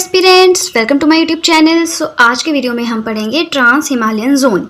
Aspirants, welcome to my YouTube channel. So आज के video में हम पढ़ेंगे ट्रांस हिमालयन जोन।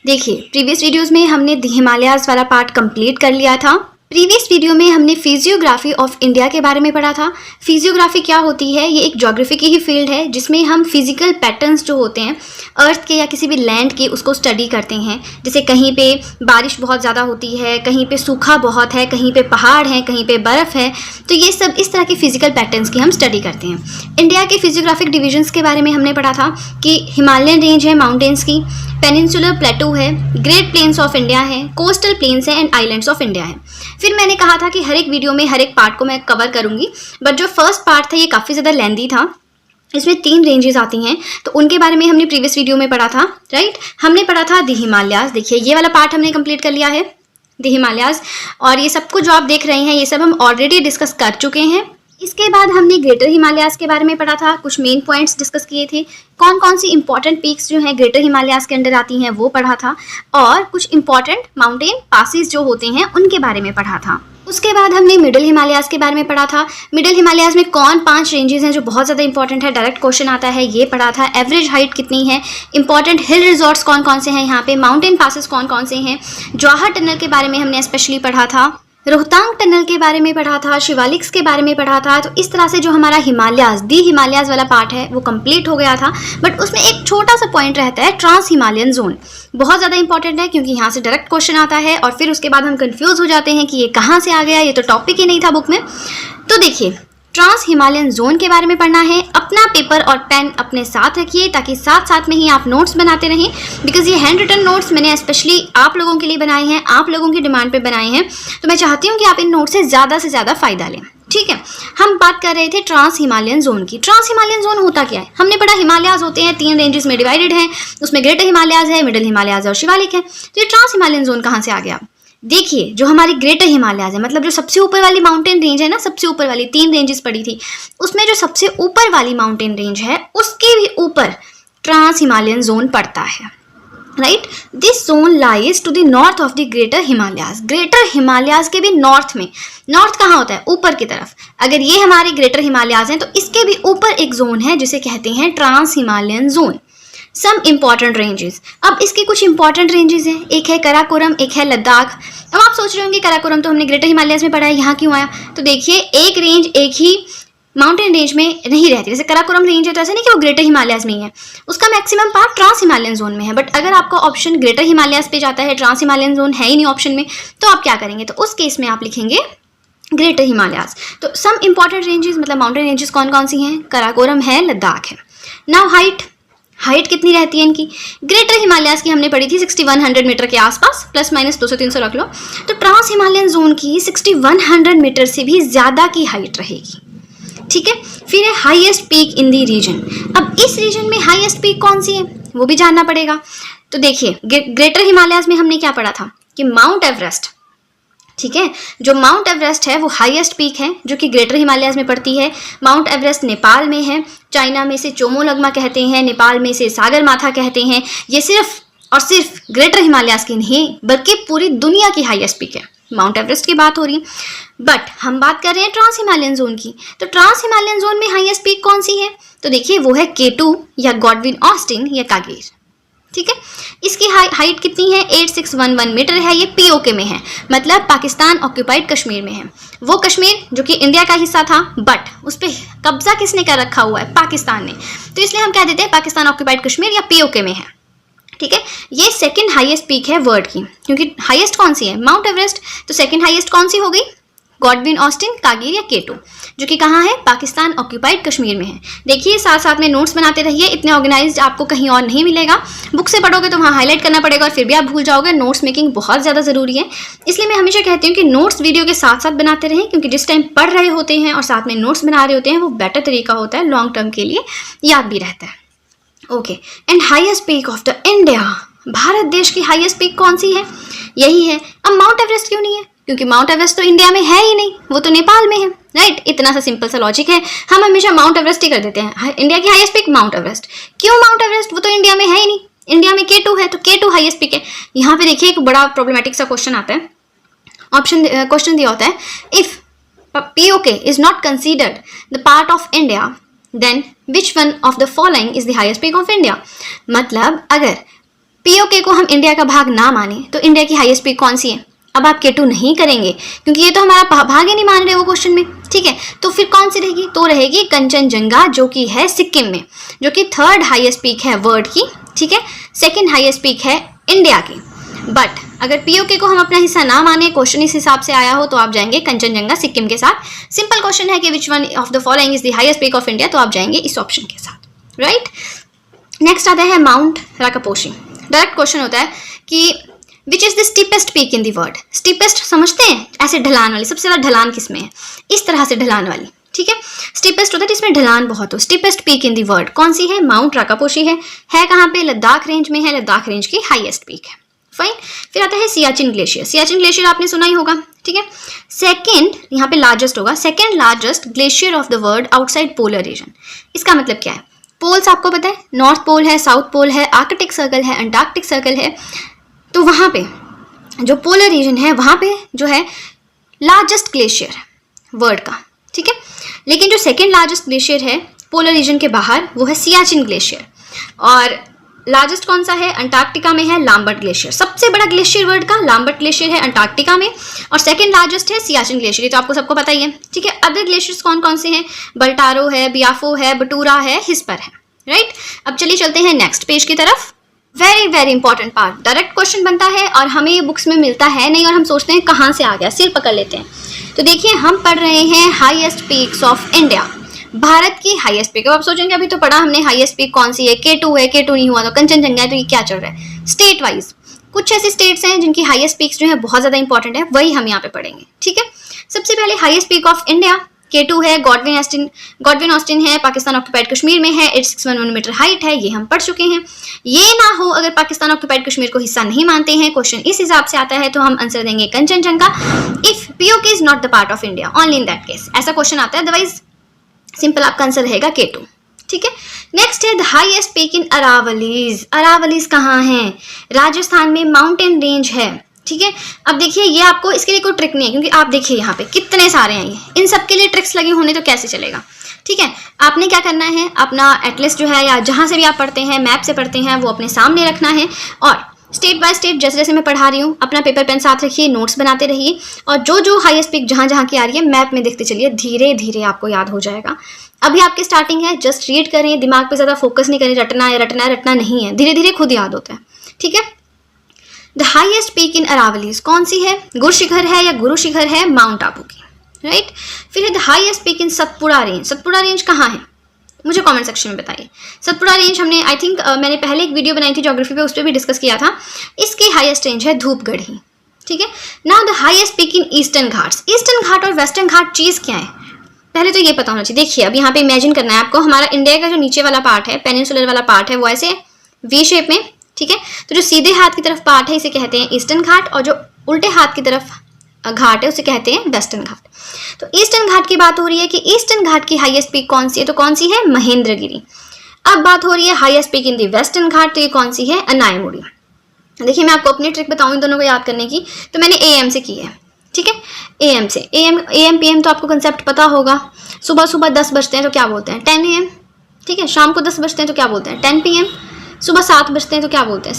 देखिए, प्रीवियस वीडियोस में हमने द हिमालयाज वाला पार्ट कंप्लीट कर लिया था। प्रीवियस वीडियो में हमने फिजियोग्राफी ऑफ इंडिया के बारे में पढ़ा था। फिजियोग्राफी क्या होती है? ये एक ज्योग्राफी की ही फील्ड है जिसमें हम फिजिकल पैटर्न्स जो होते हैं अर्थ के या किसी भी लैंड के, उसको स्टडी करते हैं। जैसे कहीं पे बारिश बहुत ज़्यादा होती है, कहीं पे सूखा बहुत है, कहीं पे पहाड़ है, कहीं पे बर्फ़ है। तो ये सब इस तरह के फिजिकल पैटर्न्स की हम स्टडी करते हैं। इंडिया के फिजियोग्राफिक डिविजन्स के बारे में हमने पढ़ा था कि हिमालयन रेंज है माउंटेन्स की, पेनिनसुलर प्लेटू है, ग्रेट प्लेन्स ऑफ इंडिया है, कोस्टल प्लेन्स है एंड आइलैंड्स ऑफ इंडिया है। फिर मैंने कहा था कि हर एक वीडियो में हर एक पार्ट को मैं कवर करूंगी, बट जो फर्स्ट पार्ट था ये काफ़ी ज़्यादा लेंदी था। इसमें 3 रेंजेस आती हैं, तो उनके बारे में हमने प्रीवियस वीडियो में पढ़ा था, राइट। हमने पढ़ा था द हिमालयाज। देखिए, ये वाला पार्ट हमने कंप्लीट कर लिया है, द हिमालयाज। और ये सब कुछ जो आप देख रहे हैं ये सब हम ऑलरेडी डिस्कस कर चुके हैं। इसके बाद हमने ग्रेटर हिमालयाज के बारे में पढ़ा था, कुछ मेन पॉइंट्स डिस्कस किए थे। कौन कौन सी इंपॉर्टेंट पीक्स जो हैं ग्रेटर हिमालयाज के अंडर आती हैं वो पढ़ा था, और कुछ इंपॉर्टेंट माउंटेन पासेस जो होते हैं उनके बारे में पढ़ा था। उसके बाद हमने मिडिल हिमालयाज के बारे में पढ़ा था। मिडिल हिमालयाज में कौन 5 रेंजेस हैं जो बहुत ज़्यादा इंपॉर्टेंट है, डायरेक्ट क्वेश्चन आता है, ये पढ़ा था। एवरेज हाइट कितनी है, इंपॉर्टेंट हिल रिजॉर्ट्स कौन कौन से हैं यहाँ पे, माउंटेन पासेस कौन कौन से हैं, जवाहर टनल के बारे में हमने स्पेशली पढ़ा था, रोहतांग टनल के बारे में पढ़ा था, शिवालिक्स के बारे में पढ़ा था। तो इस तरह से जो हमारा हिमालयाज, दी हिमालयाज वाला पार्ट है वो कंप्लीट हो गया था। बट उसमें एक छोटा सा पॉइंट रहता है, ट्रांस हिमालयन जोन। बहुत ज़्यादा इंपॉर्टेंट है क्योंकि यहाँ से डायरेक्ट क्वेश्चन आता है और फिर उसके बाद हम कंफ्यूज हो जाते हैं कि ये कहाँ से आ गया, ये तो टॉपिक ही नहीं था बुक में। तो देखिए, ट्रांस हिमालयन जोन के बारे में पढ़ना है। अपना पेपर और पेन अपने साथ रखिए ताकि साथ साथ में ही आप नोट्स बनाते रहें, बिकॉज ये हैंड रिटन नोट्स मैंने स्पेशली आप लोगों के लिए बनाए हैं, आप लोगों की डिमांड पे बनाए हैं। तो मैं चाहती हूँ कि आप इन नोट्स से ज़्यादा फ़ायदा लें, ठीक है। हम बात कर रहे थे ट्रांस हिमालयन जोन की। ट्रांस हिमालयन जोन होता क्या है? हमने पढ़ा हिमालयाज होते हैं 3 रेंजेस में डिवाइडेड हैं, उसमें ग्रेटर हिमालयाज है, मिडिल हिमालयाज और शिवालिक है। तो ये ट्रांस हिमालयन जोन कहाँ से आ गया? देखिए, जो हमारी ग्रेटर हिमालयाज है, मतलब जो सबसे ऊपर वाली माउंटेन रेंज है ना, सबसे ऊपर वाली 3 रेंजेस पड़ी थी, उसमें जो सबसे ऊपर वाली माउंटेन रेंज है उसके भी ऊपर ट्रांस हिमालयन जोन पड़ता है, right. This zone lies to the north of the greater Himalayas. Greater Himalayas के भी नॉर्थ में, नॉर्थ कहाँ होता है? ऊपर की तरफ। अगर ये हमारी ग्रेटर हिमालयाज हैं तो इसके भी ऊपर एक जोन है जिसे कहते हैं trans Himalayan zone. Some important ranges. अब इसके कुछ इंपॉर्टेंट रेंजेस हैं, एक है कराकोरम, एक है लद्दाख। अब आप सोच रहे होंगे कराकोरम तो हमने ग्रेटर हिमालयाज में पढ़ा है, यहाँ क्यों आया? तो देखिए, एक रेंज एक ही माउंटेन रेंज में नहीं रहती। जैसे कराकोरम रेंज है तो ऐसा नहीं कि वो ग्रेटर हिमालयाज में ही है, उसका maximum part trans Himalayan zone में है। बट अगर आपका ऑप्शन ग्रेटर हिमालयाज पे जाता है, ट्रांस हिमालयन जोन है ही नहीं ऑप्शन में, तो आप क्या करेंगे? तो उस केस में आप लिखेंगे ग्रेटर हिमालयाज। तो सम इंपॉर्टेंट रेंजेस मतलब माउंटेन रेंजेस कौन कौन सी हैं? कराकोरम है, लद्दाख है। नाउ हाइट कितनी रहती है इनकी? ग्रेटर हिमालयाज की हमने पढ़ी थी 6100 मीटर के आसपास, प्लस माइनस 200-300 रख लो। तो ट्रांस हिमालयन जोन की 6100 मीटर से भी ज़्यादा की हाइट रहेगी, ठीक है। फिर है highest peak in the region. अब इस रीजन में हाईएस्ट पीक कौन सी है वो भी जानना पड़ेगा। तो देखिए, ग्रेटर हिमालयाज में हमने क्या पढ़ा था कि माउंट एवरेस्ट, ठीक है, जो माउंट एवरेस्ट है वो हाईएस्ट पीक है जो कि ग्रेटर हिमालयाज में पड़ती है। माउंट एवरेस्ट नेपाल में है, चाइना में से चोमोलगमा कहते हैं, नेपाल में से सागरमाथा कहते हैं। ये सिर्फ और सिर्फ ग्रेटर हिमालयाज की नहीं बल्कि पूरी दुनिया की हाईएस्ट पीक है। माउंट एवरेस्ट की बात हो रही है, बट हम बात कर रहे हैं ट्रांस हिमालयन जोन की। तो ट्रांस हिमालयन जोन में हाईएस्ट पीक कौन सी है? तो देखिए, वो है K2 या गॉडविन ऑस्टिन या कागेर, ठीक है। इसकी हाइट कितनी है? 8611 मीटर है। ये POK में है, मतलब पाकिस्तान ऑक्यूपाइड कश्मीर में है। वो कश्मीर जो कि इंडिया का हिस्सा था, बट उस पर कब्जा किसने कर रखा हुआ है? पाकिस्तान ने। तो इसलिए हम कह देते हैं पाकिस्तान ऑक्यूपाइड कश्मीर या POK में है, ठीक है। ये सेकंड हाईएस्ट पीक है वर्ल्ड की, क्योंकि हाईएस्ट कौन सी है? Mount Everest. तो सेकंड हाईएस्ट कौन सी हो गई? गॉडविन ऑस्टिन, कागीर या K2, जो कि कहाँ है? पाकिस्तान ऑक्यूपाइड कश्मीर में है। देखिए, साथ साथ में नोट्स बनाते रहिए, इतने ऑर्गेनाइज्ड आपको कहीं और नहीं मिलेगा। बुक से पढ़ोगे तो वहाँ हाईलाइट करना पड़ेगा और फिर भी आप भूल जाओगे। नोट्स मेकिंग बहुत ज़्यादा ज़रूरी है, इसलिए मैं हमेशा कहती हूँ कि नोट्स वीडियो के साथ साथ बनाते रहें, क्योंकि जिस टाइम पढ़ रहे होते हैं और साथ में नोट्स बना रहे होते हैं वो बेटर तरीका होता है, लॉन्ग टर्म के लिए याद भी रहता है। Okay, and highest peak of the India. Bharat देश की हाईएस्ट पीक कौन सी है? यही है। अब माउंट एवरेस्ट क्यों नहीं है? क्योंकि माउंट एवरेस्ट तो इंडिया में है ही नहीं, वो तो नेपाल में है, राइट। इतना सा सिंपल सा लॉजिक है, हम हमेशा माउंट एवरेस्ट ही कर देते हैं। इंडिया की हाईएस्ट पीक माउंट एवरेस्ट। क्यों माउंट एवरेस्ट? वो तो इंडिया में है ही नहीं, इंडिया में K2 है, तो K2 हाईएस्ट पीक है। यहाँ पे देखिए, एक बड़ा प्रॉब्लमेटिक सा क्वेश्चन आता है, क्वेश्चन दिया होता है, if POK is not considered the part of India, then which one of the following is the highest peak of India. मतलब अगर पीओके को हम इंडिया का भाग ना माने तो इंडिया की हाईएस्ट पीक कौन सी है। अब आप K2 नहीं करेंगे क्योंकि ये तो हमारा भाग ही नहीं मान रहे वो क्वेश्चन में, ठीक है। तो फिर कौन सी रहेगी, तो रहेगी कंचनजंगा, जो कि है सिक्किम में, जो कि 3rd हाईएस्ट पीक है वर्ल्ड की, ठीक है। 2nd हाईएस्ट पीक है इंडिया की। बट अगर पीओके को हम अपना हिस्सा ना माने, क्वेश्चन इस हिसाब से आया हो, तो आप जाएंगे कंचनजंगा सिक्किम के साथ। सिंपल क्वेश्चन है कि विच one of the following is the highest peak of India, तो आप जाएंगे इस ऑप्शन के साथ, राइट। नेक्स्ट आता है माउंट राकापोशी। डायरेक्ट क्वेश्चन होता है कि which is the steepest peak in the world. Steepest समझते हैं, ऐसे ढलान वाली, सबसे ज़्यादा ढलान किसमें है, इस तरह से ढलान वाली, ठीक है। स्टीपेस्ट होता है जिसमें ढलान बहुत हो। Steepest peak in the world कौन सी है, माउंट राकापोशी है कहाँ पे, लद्दाख रेंज में है, लद्दाख रेंज की हाईएस्ट पीक है, फाइन। फिर आता है सियाचिन ग्लेशियर। सियाचिन ग्लेशियर आपने सुना ही होगा, ठीक है। सेकेंड यहाँ पे लार्जेस्ट होगा, second largest glacier of the world outside polar region. इसका मतलब क्या है, पोल्स आपको पता है, नॉर्थ पोल है, साउथ पोल है, आर्कटिक सर्कल है, अंटार्कटिक सर्कल है। तो वहाँ पे जो पोलर रीजन है वहाँ पे जो है लार्जेस्ट ग्लेशियर वर्ल्ड का, ठीक है। लेकिन जो सेकेंड लार्जेस्ट ग्लेशियर है पोलर रीजन के बाहर, वो है सियाचिन ग्लेशियर। और लार्जेस्ट कौन सा है, अंटार्कटिका में है लाम्बर्ट ग्लेशियर। सबसे बड़ा ग्लेशियर वर्ल्ड का लाम्बर्ट ग्लेशियर है अंटार्कटिका में, और सेकंड लार्जेस्ट है सियाचिन ग्लेशियर। ये तो आपको सबको पता ही है, ठीक है। अदर ग्लेशियर्स कौन कौन से हैं, बल्टारो है, बियाफो है, बटूरा है, हिस्पर है, राइट। अब चलिए चलते हैं नेक्स्ट पेज की तरफ। Very very important part, direct question बनता है और हमें ये बुक्स में मिलता है नहीं, और हम सोचते हैं कहाँ से आ गया, सिर पकड़ लेते हैं। तो देखिए हम पढ़ रहे हैं highest peaks of India, Bharat की हाईएस्ट पीक। अब आप सोचेंगे अभी तो पढ़ा हमने हाईएस्ट पीक कौन सी है, K2 है, K2 नहीं हुआ तो कंचनजंगा है, तो ये क्या चल रहा है। स्टेट वाइज कुछ ऐसी स्टेट्स हैं जिनकी हाईएस्ट पीक्स जो है बहुत ज़्यादा इंपॉर्टेंट है, वही हम यहाँ पे पढ़ेंगे, ठीक है। सबसे पहले highest peak of India K2 है, गॉडविन ऑस्टिन है, पाकिस्तान ऑक्यूपाइड कश्मीर में है, 861 मीटर हाइट है, ये हम पढ़ चुके हैं। ये ना हो अगर पाकिस्तान ऑक्यूपाइड कश्मीर को हिस्सा नहीं मानते हैं, क्वेश्चन इस हिसाब से आता है, तो हम आंसर देंगे Kanchenjunga. If PoK is not the part of India, only in that case ऐसा क्वेश्चन आता है, अदरवाइज सिंपल आपका आंसर रहेगा K2, ठीक है। नेक्स्ट है द हाईएस्ट पीक इन अरावलीज। अरावलीज कहाँ है, राजस्थान में माउंटेन रेंज है, ठीक है। अब देखिए ये आपको इसके लिए कोई ट्रिक नहीं है, क्योंकि आप देखिए यहाँ पे कितने सारे हैं, ये इन सब के लिए ट्रिक्स लगे होने तो कैसे चलेगा, ठीक है। आपने क्या करना है, अपना एटलस जो है या जहाँ से भी आप पढ़ते हैं, मैप से पढ़ते हैं, वो अपने सामने रखना है, और स्टेप बाय स्टेप जैसे जैसे मैं पढ़ा रही हूँ अपना पेपर पेन साथ रखिए, नोट्स बनाते रहिए, और जो जो हाईएस्ट पीक जहाँ जहाँ की आ रही है मैप में देखते चलिए, धीरे धीरे आपको याद हो जाएगा। अभी आपकी स्टार्टिंग है, जस्ट रीड करें, दिमाग पे ज़्यादा फोकस नहीं करें, रटना नहीं है, धीरे धीरे खुद याद होता है, ठीक है। द हाईएस्ट पीक इन अरावलीज कौन सी है, गुरशिखर है या गुरु शिखर है, माउंट आबू की, राइट। फिर है the highest peak in Satpura range. Satpura range कहाँ है, मुझे कमेंट सेक्शन में बताइए। सतपुड़ा रेंज हमने आई थिंक मैंने पहले एक वीडियो बनाई थी ज्योग्राफी पे, उस पर भी डिस्कस किया था। इसकी हाईएस्ट रेंज है धूपगढ़ी, ठीक है। Now the highest peak in eastern Ghats. Eastern Ghat और वेस्टर्न घाट चीज़ क्या है, पहले तो ये पता होना चाहिए। देखिए अब यहाँ पे इमेजिन करना है आपको, हमारा इंडिया का जो नीचे वाला पार्ट है, पेनिनसुलर वाला पार्ट है, वो ऐसे वी शेप में, ठीक है। तो जो सीधे हाथ की तरफ पार्ट है इसे कहते हैं ईस्टर्न घाट, और जो उल्टे हाथ की तरफ घाट है उसे कहते हैं वेस्टर्न घाट। तो ईस्टर्न घाट की बात हो रही है कि ईस्टर्न घाट की हाईएस्ट पीक कौन सी है, तो कौन सी है, महेंद्रगिरी। अब बात हो रही है highest peak in the western Ghat, तो ये कौन सी है, अनायमुड़ी। देखिए मैं आपको अपनी ट्रिक बताऊँ इन दोनों को याद करने की, तो मैंने AM से की है, ठीक है। AM से AM PM तो आपको कंसेप्ट पता होगा। सुबह सुबह 10 बजते हैं तो क्या बोलते हैं, 10 AM, ठीक है। शाम को 10 बजते हैं तो क्या बोलते हैं, 10 PM। सुबह 7 बजते हैं तो क्या बोलते हैं,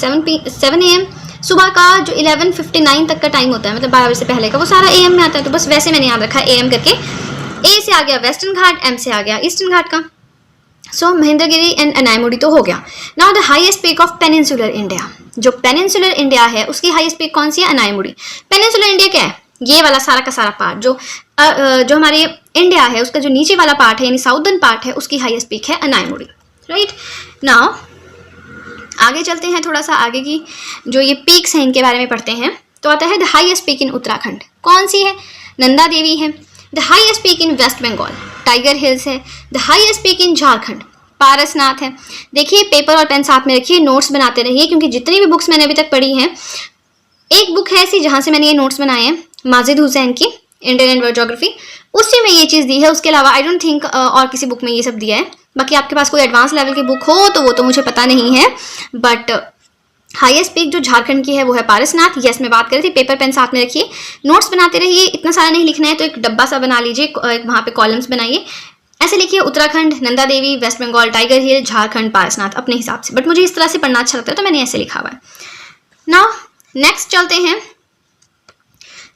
7 AM। सुबह का जो 11:59 तक का टाइम होता है, मतलब 12 बजे से पहले का, वो सारा AM में आता है। तो बस वैसे मैंने याद रखा है AM करके। A से आ गया वेस्टर्न घाट, M से आ गया ईस्टर्न घाट का। सो महेंद्रगिरी एंड अनायमुड़ी तो हो गया। Now the highest peak of peninsular India. जो पेनिनसुलर इंडिया है उसकी हाईएस्ट पीक कौन सी है, अनायमुड़ी। पेनिनसुलर इंडिया क्या है, ये वाला सारा का सारा पार्ट जो हमारे इंडिया है उसका जो नीचे वाला पार्ट है यानी साउदर्न पार्ट है, उसकी हाईएस्ट पीक है अनायमुड़ी, राइट। नाउ आगे चलते हैं, थोड़ा सा आगे की जो ये पीक्स हैं इनके बारे में पढ़ते हैं। तो आता है the highest peak in Uttarakhand, कौन सी है, नंदा देवी है। The highest peak in West Bengal, Tiger Hills है। The highest peak in Jharkhand, Parasnath है। देखिए पेपर और पेन साथ में रखिए, नोट्स बनाते रहिए, क्योंकि जितनी भी बुक्स मैंने अभी तक पढ़ी हैं, एक बुक है ऐसी जहाँ से मैंने ये नोट्स बनाए हैं, माजिद हुसैन की इंडियन एंड वर्ल्ड ज्योग्राफी, उसी में ये चीज़ दी है। उसके अलावा आई डोंट थिंक और किसी बुक में ये सब दिया है। बाकी आपके पास कोई एडवांस लेवल की बुक हो तो वो तो मुझे पता नहीं है, बट हाईएस्ट पीक जो झारखंड की है वो है पारसनाथ। यस मैं बात कर रही थी, पेपर पेन साथ में रखिए, नोट्स बनाते रहिए। इतना सारा नहीं लिखना है तो एक डब्बा सा बना लीजिए, वहाँ पे कॉलम्स बनाइए, ऐसे लिखिए उत्तराखंड, नंदा देवी, वेस्ट बंगाल टाइगर हिल, झारखंड पारसनाथ अपने हिसाब से, बट मुझे इस तरह से पढ़ना अच्छा लगता है तो मैंने ऐसे लिखा हुआ है। नाउ नेक्स्ट चलते हैं।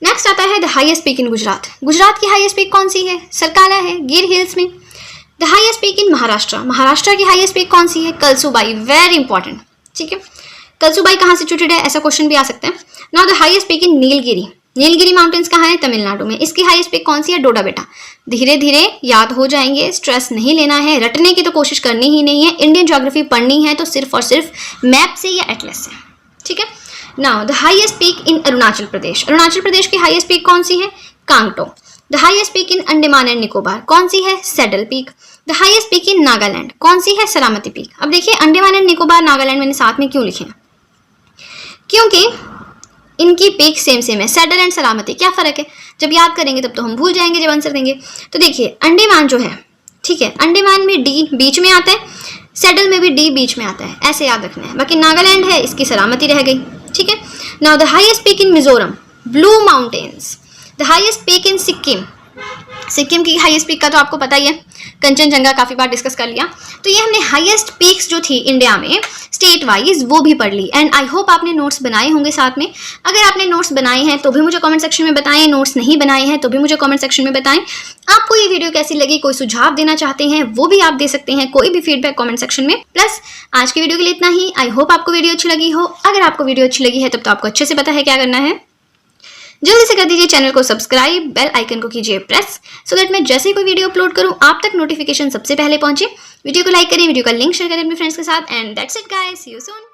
नेक्स्ट आता है द हाईएस्ट पीक इन गुजरात। गुजरात की हाईएस्ट पीक कौन सी है? सरकाला है, गिर हिल्स में। द हाईएस्ट पीक इन महाराष्ट्र। महाराष्ट्र की हाईएस्ट पीक कौन सी है? Kalsubai, very important. ठीक है, कलसुबाई कहाँ से सिचुएटेड है, ऐसा क्वेश्चन भी आ सकता है। Now the highest peak in Nilgiri. Nilgiri mountains कहाँ है? तमिलनाडु में। इसकी हाईएस्ट पीक कौन सी है? डोडा बेटा। धीरे धीरे याद हो जाएंगे, स्ट्रेस नहीं लेना है, रटने की तो कोशिश करनी ही नहीं है। इंडियन ज्योग्राफी पढ़नी है तो सिर्फ और सिर्फ मैप से या एटलस से। ठीक है, now the highest peak in Arunachal Pradesh. Arunachal Pradesh की हाईएस्ट पीक कौन सी है? Kangto. The highest peak in Andaman and Nicobar कौन सी है? Saddle Peak. The highest peak in Nagaland कौन सी है? सलामती पीक। अब देखिए अंडमान एंड निकोबार, नागालैंड मैंने साथ में क्यों लिखे हैं? क्योंकि इनकी पीक सेम है, सैडल एंड सलामती। क्या फ़र्क है? जब याद करेंगे तब तो हम भूल जाएंगे जब आंसर देंगे। तो देखिए अंडमान जो है, ठीक है, अंडमान में डी बीच में आता है, सैडल में भी डी बीच में आता है, ऐसे याद रखना है। बाकी नागालैंड है, इसकी सलामती रह गई। ठीक है, now the highest peak in Mizoram, blue mountains. The highest peak इन सिक्किम। सिक्किम की हाईएस्ट पीक का तो आपको पता ही है, कंचनजंगा, काफ़ी बार डिस्कस कर लिया। तो ये हमने हाईएस्ट पीक्स जो थी इंडिया में स्टेट वाइज वो भी पढ़ ली। एंड आई होप आपने नोट्स बनाए होंगे साथ में। अगर आपने नोट्स बनाए हैं तो भी मुझे कमेंट सेक्शन में बताएं, नोट्स नहीं बनाए हैं तो भी मुझे कमेंट सेक्शन में बताएं। आपको ये वीडियो कैसी लगी, कोई सुझाव देना चाहते हैं वो भी आप दे सकते हैं, कोई भी फीडबैक कमेंट सेक्शन में। प्लस आज की वीडियो के लिए इतना ही। आई होप आपको वीडियो अच्छी लगी हो। अगर आपको वीडियो अच्छी लगी है तब तो आपको अच्छे से पता है क्या करना है। जल्दी से कर दीजिए चैनल को सब्सक्राइब, बेल आइकन को कीजिए प्रेस, सो दैट मैं जैसे ही कोई वीडियो अपलोड करूं आप तक नोटिफिकेशन सबसे पहले पहुंचे। वीडियो को लाइक करें, वीडियो का लिंक शेयर करें अपने फ्रेंड्स के साथ। And that's it guys, see you soon.